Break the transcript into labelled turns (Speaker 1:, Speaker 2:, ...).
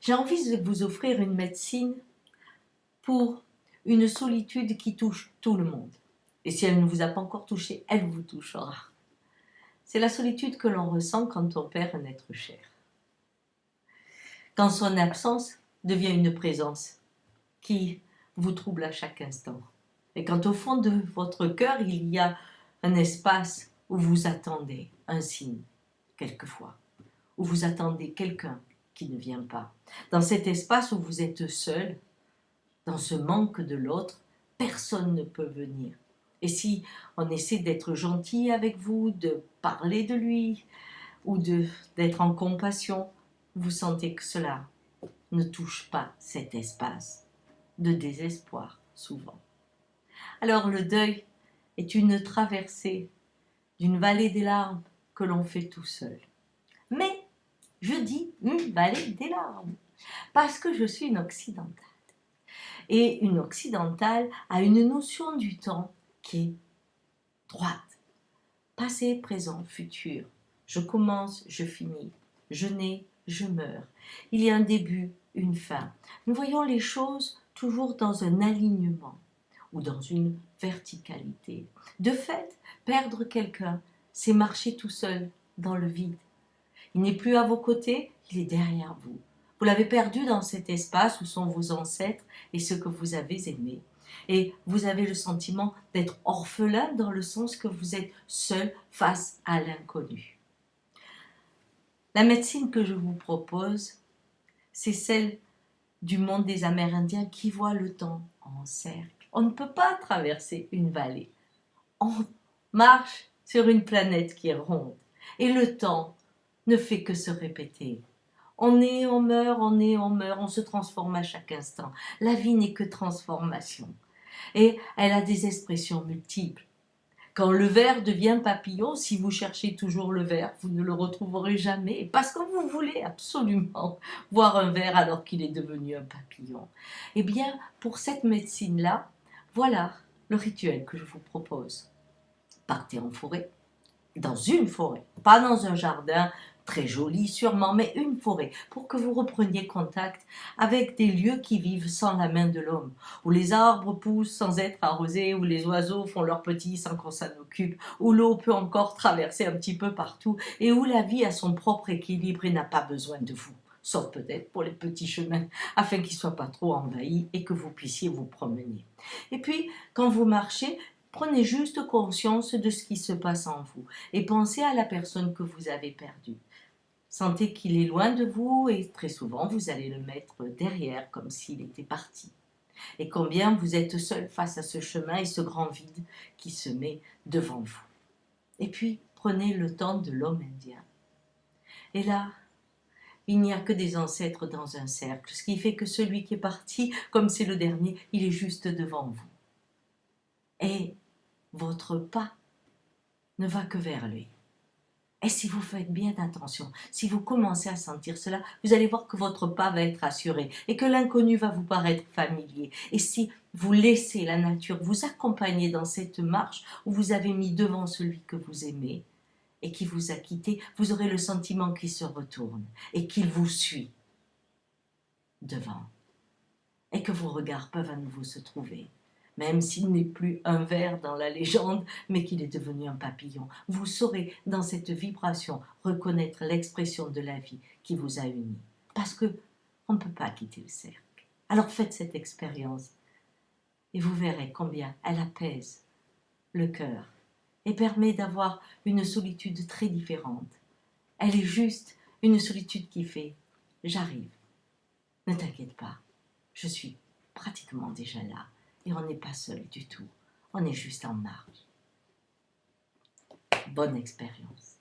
Speaker 1: J'ai envie de vous offrir une médecine pour une solitude qui touche tout le monde. Et si elle ne vous a pas encore touché, elle vous touchera. C'est la solitude que l'on ressent quand on perd un être cher. Quand son absence devient une présence qui vous trouble à chaque instant. Et quand au fond de votre cœur, il y a un espace où vous attendez un signe, quelquefois, où vous attendez quelqu'un qui ne vient pas. Dans cet espace où vous êtes seul, dans ce manque de l'autre, personne ne peut venir. Et si on essaie d'être gentil avec vous, de parler de lui, ou d'être en compassion, vous sentez que cela ne touche pas cet espace de désespoir, souvent. Alors le deuil est une traversée d'une vallée des larmes que l'on fait tout seul. Mais je dis une vallée des larmes, parce que je suis une occidentale. Et une occidentale a une notion du temps qui est droite. Passé, présent, futur. Je commence, je finis. Je nais, je meurs. Il y a un début, une fin. Nous voyons les choses toujours dans un alignement ou dans une verticalité. De fait, perdre quelqu'un, c'est marcher tout seul dans le vide. Il n'est plus à vos côtés, il est derrière vous. Vous l'avez perdu dans cet espace où sont vos ancêtres et ceux que vous avez aimés. Et vous avez le sentiment d'être orphelin dans le sens que vous êtes seul face à l'inconnu. La médecine que je vous propose, c'est celle du monde des Amérindiens qui voit le temps en cercle. On ne peut pas traverser une vallée. On marche sur une planète qui est ronde. Et le temps ne fait que se répéter. On est, on meurt, on est, on meurt, on se transforme à chaque instant. La vie n'est que transformation. Et elle a des expressions multiples. Quand le ver devient papillon, si vous cherchez toujours le ver, vous ne le retrouverez jamais, parce que vous voulez absolument voir un ver alors qu'il est devenu un papillon. Eh bien, pour cette médecine-là, voilà le rituel que je vous propose. Partez en forêt, dans une forêt, pas dans un jardin très joli sûrement, mais une forêt, pour que vous repreniez contact avec des lieux qui vivent sans la main de l'homme, où les arbres poussent sans être arrosés, où les oiseaux font leurs petits sans qu'on s'en occupe, où l'eau peut encore traverser un petit peu partout, et où la vie a son propre équilibre et n'a pas besoin de vous, sauf peut-être pour les petits chemins, afin qu'ils ne soient pas trop envahis et que vous puissiez vous promener. Et puis, quand vous marchez, prenez juste conscience de ce qui se passe en vous et pensez à la personne que vous avez perdue. Sentez qu'il est loin de vous et très souvent vous allez le mettre derrière comme s'il était parti. Et combien vous êtes seul face à ce chemin et ce grand vide qui se met devant vous. Et puis prenez le temps de l'homme indien. Et là, il n'y a que des ancêtres dans un cercle, ce qui fait que celui qui est parti, comme c'est le dernier, il est juste devant vous. Et votre pas ne va que vers lui. Et si vous faites bien attention, si vous commencez à sentir cela, vous allez voir que votre pas va être assuré et que l'inconnu va vous paraître familier. Et si vous laissez la nature vous accompagner dans cette marche où vous avez mis devant celui que vous aimez et qui vous a quitté, vous aurez le sentiment qu'il se retourne et qu'il vous suit devant. Et que vos regards peuvent à nouveau se trouver. Même s'il n'est plus un ver dans la légende, mais qu'il est devenu un papillon. Vous saurez, dans cette vibration, reconnaître l'expression de la vie qui vous a unis. Parce que on ne peut pas quitter le cercle. Alors faites cette expérience et vous verrez combien elle apaise le cœur et permet d'avoir une solitude très différente. Elle est juste une solitude qui fait « j'arrive, ne t'inquiète pas, je suis pratiquement déjà là. » Et on n'est pas seul du tout, on est juste en marge. Bonne expérience.